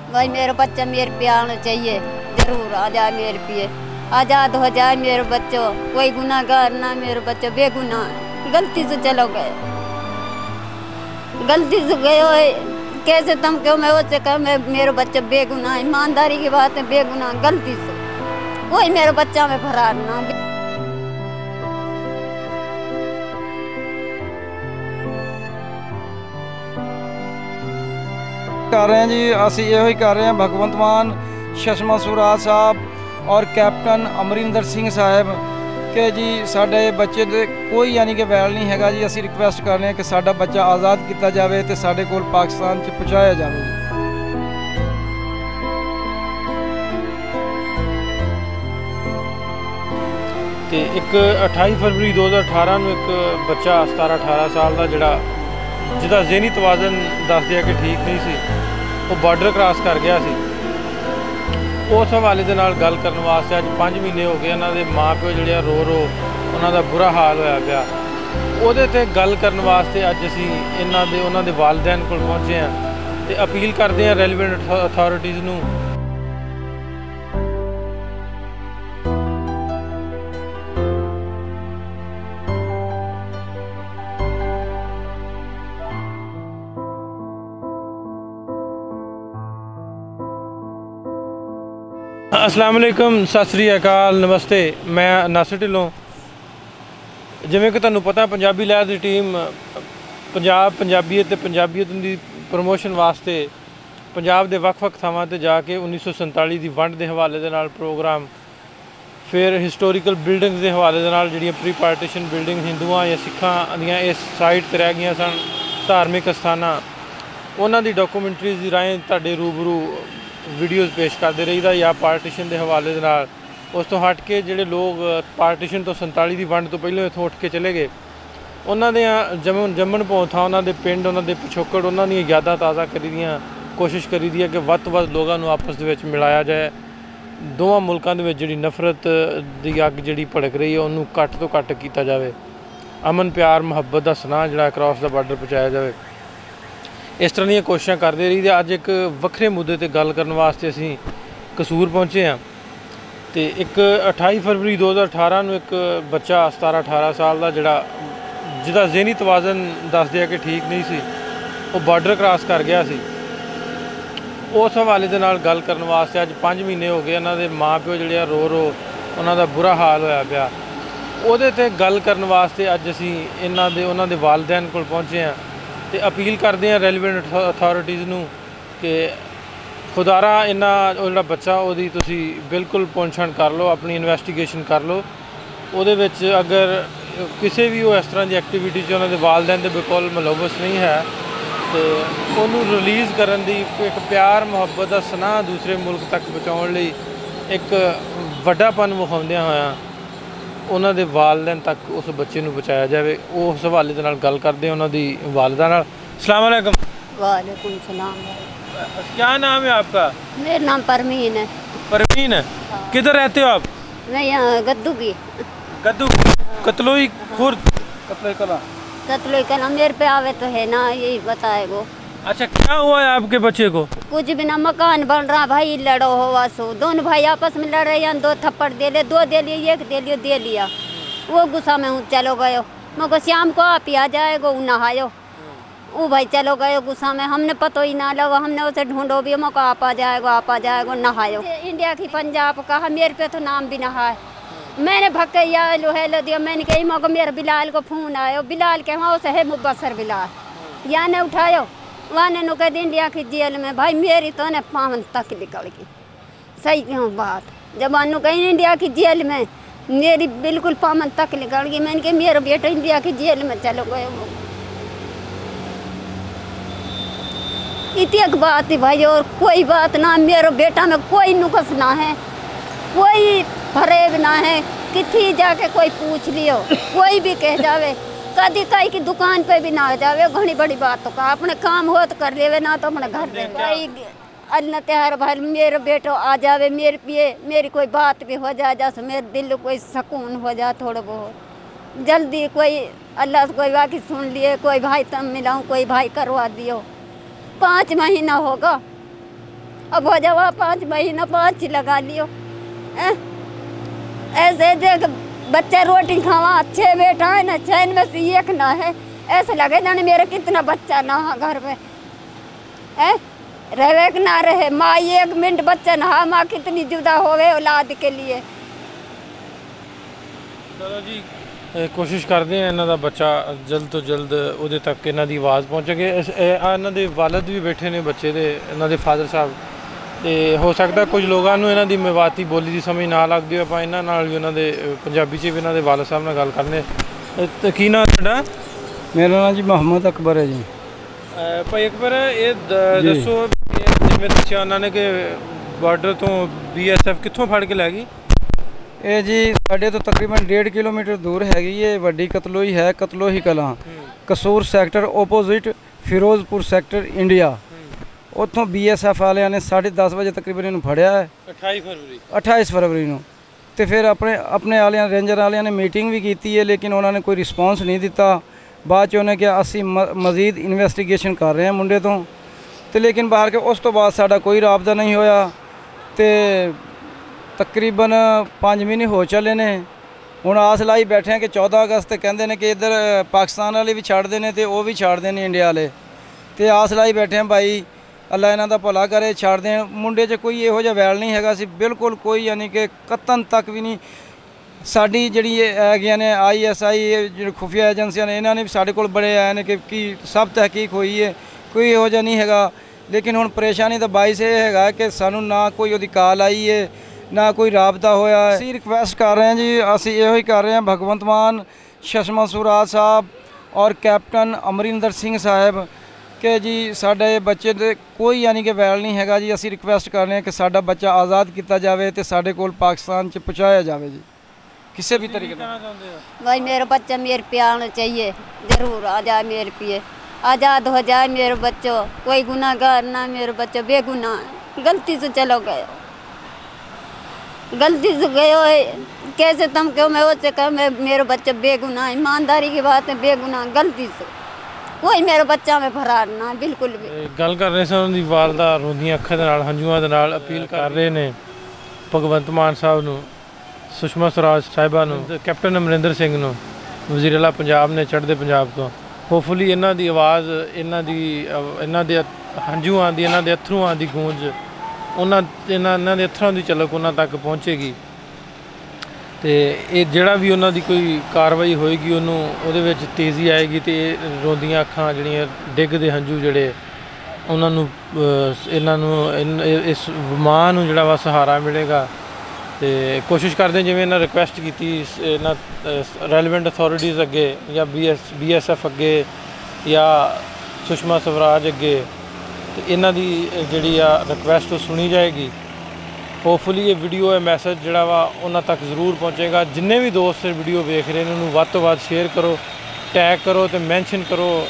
भाई मेरा बच्चा मेरे पे आना चाहिए, जरूर आ जाए मेरे पे, आज़ाद हो जाए मेरे बच्चों। कोई गुनाहगार ना, मेरे बच्चे बेगुनाह, गलती से चलो गए, गलती से गए हो। कैसे तुम क्यों मैं उससे कह, मैं मेरे बच्चे बेगुनाह, ईमानदारी की बात है, बेगुनाह गलती से कोई मेरे बच्चा में फरार ना। कर रहे हैं जी, असी यही कर रहे हैं भगवंत मान, चश्मा सुराज साहब और कैप्टन अमरिंदर सिंह साहब कि जी साडे बच्चे दे कोई यानी कि वैल नहीं हैगा जी। असी रिक्वेस्ट कर रहे हैं कि साडा बच्चा आज़ाद किया जाए तो साडे कोल पाकिस्तान च पहुँचाया जाए। तो एक 28 फरवरी 2018 में एक बच्चा 17-18 साल का जोड़ा जिदा ज़हनी तवाज़न दस दिया कि ठीक नहीं सी, वो बॉर्डर क्रॉस कर गया सी। उस हवाले के नाल गल करने वास्ते अज 5 महीने हो गए इन्हों के माँ प्यो जोड़े रो रो उन्हों का बुरा हाल होया पिया। उहदे ते गल करने वास्ते अज असी उन्हों के वालदैन कोल पहुँचे हैं तो अपील करते हैं रेलीवेंट अथॉरिटीज़ नूं। अस्सलाम वालेकुम, सत श्री अकाल, नमस्ते। मैं नासिर ढिल्लों। जिवें कि तुहानूं पता पंजाबी लहर की टीम पंजाबीयत की प्रमोशन वास्ते पंजाब के वक्-वक् थावां ते जाके 1947 की वंड के हवाले दे नाल प्रोग्राम, फिर हिस्टोरीकल बिल्डिंग्स के हवाले दे नाल जिहड़ियां प्री पार्टीशन बिल्डिंग हिंदुआं या सिखां दियां इस साइट ते रह गईयां सन, धार्मिक अस्थानां, उन्हां दी डॉक्यूमेंटरीज़ दी राहें तुहाडे रूबरू वीडियोज़ पेश करते रहीदा या पार्टीशन के हवाले दे नाल। उस तो हट के जोड़े लोग पार्टीशन तो 47 की वंड तो पहले इत्थों उठ के चले गए, उन्होंने जम्मन पौंथा उन्होंने पिंड उन्होंने पिछोकड़ उन्होंने यादां ताज़ा करी दियां, कोशिश करी दी है कि वध तो वध लोगों को आपस में मिलाया जाए। दोवां मुल्कां दे विच जिहड़ी नफरत की अग जिहड़ी भड़क रही है उन्होंने घट तो घट किया जाए, अमन प्यार मुहब्बत का सनाह जिहड़ा अक्रॉस द बार्डर पहुँचाया जाए। इस तरह दी कोशिशां करते रही। अज एक वक्रे मुद्दे ते गल करने वास्ते असीं कसूर पहुँचे हैं। तो एक 28 फरवरी 2018 में एक बच्चा 17-18 साल का जोड़ा जिदा ज़हनी तवाज़न दस दिया कि ठीक नहीं सी, वो बॉर्डर क्रॉस कर गया सी। उस हवाले के नाल गल करने वास्ते अज 5 महीने हो गए इन्हों के माँ प्यो जोड़े रो रो उन्हों का बुरा हाल होया पिया। उहदे ते गल करने वास्ते अज असीं उन्हों के वालदैन कोल पहुँचे हैं तो अपील करते हैं रेलीवेंट अथॉरिटीज़ नूं कि खुदारा इन्ना जोड़ा बच्चा उहदी तुसीं बिल्कुल पुछताछ कर लो, अपनी इन्वेस्टिगेशन कर लो। उहदे विच अगर किसी भी इस तरह की एक्टिविटी उन्होंने वालदैन दे बिल्कुल मुलव्वस नहीं है तो उन्होंने रिलीज़ करन दी एक प्यार मुहब्बत का सनाह दूसरे मुल्क तक पहुँचाउण लई एक वड्डापन विखाउंदियां होइयां उन्होंने वालदैन तक उस बच्चे को पहुँचाया जाए। उस हवाले के नाल गल करते हैं उन्होंने वालदा नाल। अस्सलाम वालेकुम। वालेकुम सलाम। क्या नाम है आपका? मेरा नाम परवीन है। परवीन है। किधर रहते हो आप? मैं यहाँ गद्दू की। गद्दू कतलोई खुर्द कतलोई कला मेरे पे आवे तो है ना, यही बताएगो। अच्छा, क्या हुआ है आपके बच्चे को? कुछ भी ना, मकान बन रहा भाई, लड़ो हो वासो, दोनों भाई आपस में लड़ रहे हैं, 2 थप्पड़ दे ले, 2 दे लिए, 1 दे लिया। वो गुस्सा में हूँ चलो गयो, मगर शाम को आप ही आ जाएगो, नहायो। वो भाई चलो गयो गुस्सा में, हमने पतो ही ना लगा, हमने उसे ढूंढो भी, मौका आप आ जाएगो नहायो। इंडिया की पंजाब का मेरे पे तो नाम भी नहा है। मैंने भक्कैया लोहेलो दिया, मैंने कही मगर मेरे बिलाल को फ़ोन आयो, बिलाल के वहाँ से है मुबसर बिलाल, या ने उठायो वहाँ ने कह दी इंडिया की जेल में। भाई मेरी तो ने पावन तक निकल गई, सही क्यों बात, जब अनु कहीं इंडिया की जेल में मेरी बिल्कुल पावन तक निकल गई। मैंने कहा मेरा बेटा इंडिया की जेल में चलो गए। इतनी एक बात है भाई, और कोई बात ना, मेरे बेटा में कोई नुकस ना है, कोई फरेब ना है, कितनी जाके कोई पूछ लियो, कोई भी कह जावे, कदी कहीं की दुकान पे भी ना जावे, घनी बड़ी बात तो कहा, अपने काम हो तो कर लेवे ना तो अपने घर में भाई अल्लाह त्यार भाई मेरे बेटो आ जावे मेरे पिए, मेरी कोई बात भी हो जाए, जैसे मेरे दिल कोई सुकून हो जाए थोड़ा बहुत जल्दी, कोई अल्लाह से कोई बाकी सुन लिए, कोई भाई तम मिलाऊँ, कोई भाई करवा दियो। 5 महीना होगा अब हो जाओ 5 महीना 5 ही लगा लियो। ऐसे देख बच्चे रोटी खावा अच्छे बैठा है ना, चैन में से एक ना है, ऐसे लगे जाने मेरा कितना बच्चा ना है घर में है, रहे कि ना रहे। माँ 1 मिनट बच्चा नहा, माँ कितनी जुदा होवे औलाद के लिए। दादा जी ਕੋਸ਼ਿਸ਼ ਕਰਦੇ ਆ ਇਹਨਾਂ ਦਾ ਬੱਚਾ ਜਲਦ ਤੋਂ ਜਲਦ ਉਹਦੇ ਤੱਕ ਇਹਨਾਂ ਦੀ ਆਵਾਜ਼ ਪਹੁੰਚੇਗੀ। ਇਹਨਾਂ ਦੇ ਵਾਲਦ ਵੀ ਬੈਠੇ ਨੇ ਬੱਚੇ ਦੇ, ਇਹਨਾਂ ਦੇ ਫਾਦਰ ਸਾਹਿਬ, ਤੇ ਹੋ ਸਕਦਾ ਕੁਝ ਲੋਕਾਂ ਨੂੰ ਇਹਨਾਂ ਦੀ ਮੇਵਾਤੀ ਬੋਲੀ ਦੀ ਸਮਝ ਨਾ ਲੱਗਦੀ ਹੋਵੇ। ਆਪਾਂ ਇਹਨਾਂ ਨਾਲ ਵੀ ਉਹਨਾਂ ਦੇ ਪੰਜਾਬੀ 'ਚ ਵੀ ਇਹਨਾਂ ਦੇ ਵਾਲਦ ਸਾਹਿਬ ਨਾਲ ਗੱਲ ਕਰਨੇ। ਤੇ ਕੀ ਨਾਮ ਤੁਹਾਡਾ? ਮੇਰਾ ਨਾਮ ਜੀ ਮੁਹੰਮਦ ਅਕਬਰ ਹੈ ਜੀ। ਭਾਈ ਅਕਬਰ, ਇਹ ਦੱਸੋ ਜਿਵੇਂ ਦੱਸਿਆ ਉਹਨਾਂ ਨੇ ਕਿ ਬਾਰਡਰ ਤੋਂ BSF ਕਿੱਥੋਂ ਫੜ ਕੇ ਲੈ ਗਈ? ਇਹ ਜੀ ਸਾਡੇ ਤੋਂ ਤਕਰੀਬਨ 1.5 ਕਿਲੋਮੀਟਰ ਦੂਰ ਹੈਗੀ ਇਹ ਵੱਡੀ ਕਤਲੋਈ ਹੈ, Katloi Kalan, Kasur sector opposite Firozpur sector India. ਉੱਥੋਂ BSF ਵਾਲਿਆਂ ਨੇ 10:30 ਵਜੇ ਤਕਰੀਬਨ ਇਹਨੂੰ ਫੜਿਆ ਹੈ 28 ਫਰਵਰੀ ਨੂੰ। ਤੇ ਫਿਰ ਆਪਣੇ ਵਾਲਿਆਂ ਰੇਂਜਰ ਵਾਲਿਆਂ ਨੇ ਮੀਟਿੰਗ ਵੀ ਕੀਤੀ ਹੈ, ਲੇਕਿਨ ਉਹਨਾਂ ਨੇ ਕੋਈ ਰਿਸਪੌਂਸ ਨਹੀਂ ਦਿੱਤਾ। ਬਾਅਦ 'ਚ ਉਹਨੇ ਕਿਹਾ ਅਸੀਂ ਮਜ਼ੀਦ ਇਨਵੈਸਟੀਗੇਸ਼ਨ ਕਰ ਰਹੇ ਹਾਂ ਮੁੰਡੇ ਤੋਂ, ਤੇ ਲੇਕਿਨ ਬਾਹਰ ਕੇ ਉਸ ਤੋਂ ਬਾਅਦ ਸਾਡਾ ਕੋਈ ਰਾਬਤਾ ਨਹੀਂ ਹੋਇਆ। ਤੇ ਤਕਰੀਬਨ 5 ਮਹੀਨੇ ਹੋ ਚੱਲੇ ਨੇ। ਹੁਣ ਆਸ ਲਾਈ ਬੈਠੇ ਆ ਕਿ 14 ਅਗਸਤ ਤੇ ਕਹਿੰਦੇ ਨੇ ਕਿ ਇੱਧਰ ਪਾਕਿਸਤਾਨ ਵਾਲੇ ਵੀ ਛੱਡਦੇ ਨੇ ਤੇ ਉਹ ਵੀ ਛੱਡਦੇ ਨੇ ਇੰਡੀਆ ਵਾਲੇ, ਤੇ ਆਸ ਲਾਈ ਬੈਠੇ ਆ ਭਾਈ ਅੱਲਾ ਇਹਨਾਂ ਦਾ ਭਲਾ ਕਰੇ, ਛੱਡ ਦੇਣ। ਮੁੰਡੇ 'ਚ ਕੋਈ ਇਹੋ ਜਿਹਾ ਵੈਲ ਨਹੀਂ ਹੈਗਾ ਸੀ, ਬਿਲਕੁਲ ਕੋਈ, ਯਾਨੀ ਕਿ ਕਤਨ ਤੱਕ ਵੀ ਨਹੀਂ। ਸਾਡੀ ਜਿਹੜੀ ਇਹ ਹੈਗੀਆਂ ਨੇ ISI ਜਿਹੜੇ ਖੁਫੀਆ ਏਜੰਸੀਆਂ ਨੇ, ਇਹਨਾਂ ਨੇ ਵੀ ਸਾਡੇ ਕੋਲ ਬੜੇ ਆਏ ਨੇ ਕਿ ਕੀ ਸਭ ਤਹਿਕੀਕ ਹੋਈ ਹੈ, ਕੋਈ ਇਹੋ ਜਿਹਾ ਨਹੀਂ ਹੈਗਾ। ਲੇਕਿਨ ਹੁਣ ਪਰੇਸ਼ਾਨੀ ਦਾ ਬਾਇਸ ਇਹ ਹੈਗਾ ਕਿ ਸਾਨੂੰ ਨਾ ਕੋਈ ਉਹਦੀ ਕਾਲ ਆਈ ਹੈ, ਨਾ ਕੋਈ ਰਾਬਤਾ ਹੋਇਆ। ਅਸੀਂ ਰਿਕੁਐਸਟ ਕਰ ਰਹੇ ਹਾਂ ਜੀ, ਅਸੀਂ ਇਹੋ ਹੀ ਕਰ ਰਹੇ ਹਾਂ ਭਗਵੰਤ ਮਾਨ, ਚਸ਼ਮਾ ਸੁਰਾਜ ਸਾਹਿਬ ਔਰ ਕੈਪਟਨ ਅਮਰਿੰਦਰ ਸਿੰਘ ਸਾਹਿਬ ਕਿ ਜੀ ਸਾਡੇ ਬੱਚੇ ਦੇ ਕੋਈ ਯਾਨੀ ਕਿ ਵੈਲ ਨਹੀਂ ਹੈਗਾ ਜੀ। ਅਸੀਂ ਰਿਕੁਐਸਟ ਕਰ ਰਹੇ ਹਾਂ ਕਿ ਸਾਡਾ ਬੱਚਾ ਆਜ਼ਾਦ ਕੀਤਾ ਜਾਵੇ ਤੇ ਸਾਡੇ ਕੋਲ ਪਾਕਿस्तान 'ਚ ਪਹੁੰਚਾਇਆ ਜਾਵੇ ਜੀ, ਕਿਸੇ भी तरीके से। भाई मेरा बच्चा मेरे पे आना चाहिए, ज़रूर आ जाए मेरे पे, आज़ाद हो जाए मेरे बच्चों। कोई गुनाहगार ना, मेरे बच्चों बेगुनाह, गलती से चलो गए, गलती से गए हो। कैसे तुम क्यों मैं उससे कह, मैं मेरे बच्चे बेगुनाह, ईमानदारी की बात है, बेगुनाह, गलती से कोई मेरे बच्चा में फरार ना बिल्कुल भी। ਗੱਲ ਕਰ ਰਹੇ ਸਨ ਉਹਨਾਂ ਦੀ ਵਾਲਦਾ ਰੋਂਦੀਆਂ ਅੱਖਾਂ ਦੇ ਨਾਲ, ਹੰਝੂਆਂ ਦੇ ਨਾਲ ਅਪੀਲ ਕਰ ਰਹੇ ਨੇ ਭਗਵੰਤ ਮਾਨ ਸਾਹਿਬ ਨੂੰ, ਸੁਸ਼ਮਾ ਸਵਰਾਜ ਸਾਹਿਬਾ ਨੂੰ, ਕੈਪਟਨ ਅਮਰਿੰਦਰ ਸਿੰਘ ਨੂੰ, ਵਜ਼ੀਰ ਆਲਾ ਪੰਜਾਬ ਨੇ ਚੜ੍ਹਦੇ ਪੰਜਾਬ ਤੋਂ। ਹੋਪਫੁਲੀ ਇਹਨਾਂ ਦੀ ਆਵਾਜ਼, ਇਹਨਾਂ ਦੇ ਹੰਝੂਆਂ ਦੀ, ਇਹਨਾਂ ਦੇ ਅਥਰੂਆਂ ਦੀ ਗੂੰਜ, ਇਹਨਾਂ ਦੇ ਅਥਰਾਂ ਦੀ ਝਲਕ ਉਹਨਾਂ ਤੱਕ ਪਹੁੰਚੇਗੀ। ਤੇ ਇਹ ਜਿਹੜਾ ਵੀ ਉਹਨਾਂ ਦੀ ਕੋਈ ਕਾਰਵਾਈ ਹੋਏਗੀ ਉਹਦੇ ਵਿੱਚ ਤੇਜ਼ੀ ਆਏਗੀ, ਤੇ ਇਹ ਰੋਂਦੀਆਂ ਅੱਖਾਂ ਜਿਹੜੀਆਂ, ਡਿੱਗਦੇ ਹੰਝੂ ਜਿਹੜੇ, ਉਹਨਾਂ ਨੂੰ ਇਹਨਾਂ ਨੂੰ ਇਸ ਮਾਂ ਨੂੰ ਜਿਹੜਾ ਵਾ ਸਹਾਰਾ ਮਿਲੇਗਾ। ਤੇ ਕੋਸ਼ਿਸ਼ ਕਰਦੇ ਜਿਵੇਂ ਇਹਨਾਂ ਰਿਕੁਐਸਟ ਕੀਤੀ ਇਹਨਾਂ ਰੈਲੇਵੈਂਟ ਅਥਾਰਟੀਜ਼ ਅੱਗੇ, ਜਾਂ BSF ਅੱਗੇ, ਜਾਂ ਸੁਸ਼ਮਾ ਸਵਰਾਜ ਅੱਗੇ, ਤੇ ਇਹਨਾਂ ਦੀ ਜਿਹੜੀ ਆ ਰਿਕੁਐਸਟ ਉਹ ਸੁਣੀ ਜਾਏਗੀ। ਹੋਪਫੁਲੀ ਇਹ ਵੀਡੀਓ, ਇਹ ਮੈਸੇਜ ਜਿਹੜਾ ਵਾ ਉਹਨਾਂ ਤੱਕ ਜ਼ਰੂਰ ਪਹੁੰਚੇਗਾ। ਜਿੰਨੇ ਵੀ ਦੋਸਤ ਵੀਡੀਓ ਵੇਖ ਰਹੇ ਨੇ ਉਹਨੂੰ ਵੱਧ ਤੋਂ ਵੱਧ ਸ਼ੇਅਰ ਕਰੋ, ਟੈਗ ਕਰੋ ਤੇ ਮੈਂਸ਼ਨ ਕਰੋ,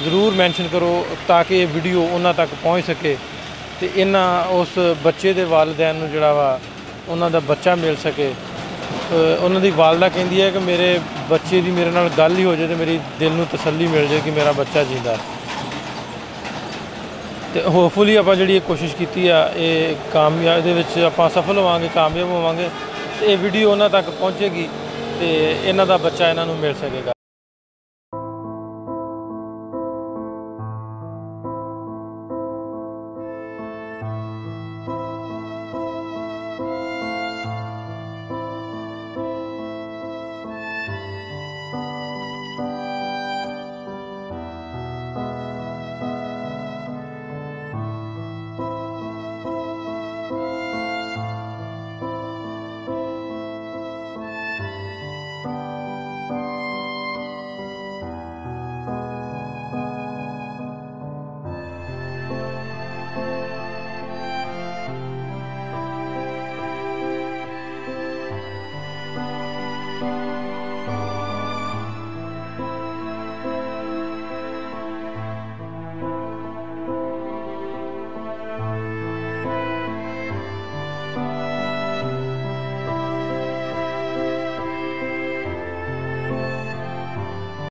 ਜ਼ਰੂਰ ਮੈਂਸ਼ਨ ਕਰੋ, ਤਾਂ ਕਿ ਇਹ ਵੀਡੀਓ ਉਹਨਾਂ ਤੱਕ ਪਹੁੰਚ ਸਕੇ ਤੇ ਇਹਨਾਂ ਉਸ ਬੱਚੇ ਦੇ ਵਾਲਿਦੈਨ ਨੂੰ ਜਿਹੜਾ ਵਾ ਉਹਨਾਂ ਦਾ ਬੱਚਾ ਮਿਲ ਸਕੇ। ਉਹਨਾਂ ਦੀ ਵਾਲਦਾ ਕਹਿੰਦੀ ਹੈ ਕਿ ਮੇਰੇ ਬੱਚੇ ਦੀ ਮੇਰੇ ਨਾਲ ਗੱਲ ਹੀ ਹੋ ਜਾਏ ਤੇ ਮੇਰੀ ਦਿਲ ਨੂੰ ਤਸੱਲੀ ਮਿਲ ਜਾਏ ਕਿ ਮੇਰਾ ਬੱਚਾ ਜਿੰਦਾ। ਤੇ ਹੋਪਫੁਲੀ ਆਪਾਂ ਜਿਹੜੀ ਇਹ ਕੋਸ਼ਿਸ਼ ਕੀਤੀ ਆ, ਇਹ ਕਾਮਯਾਬ, ਇਹਦੇ ਵਿੱਚ ਆਪਾਂ ਸਫਲ ਹੋਵਾਂਗੇ, ਕਾਮਯਾਬ ਹੋਵਾਂਗੇ, ਤੇ ਇਹ ਵੀਡੀਓ ਉਹਨਾਂ ਤੱਕ ਪਹੁੰਚੇਗੀ ਤੇ ਇਹਨਾਂ ਦਾ ਬੱਚਾ ਇਹਨਾਂ ਨੂੰ ਮਿਲ ਸਕੇਗਾ।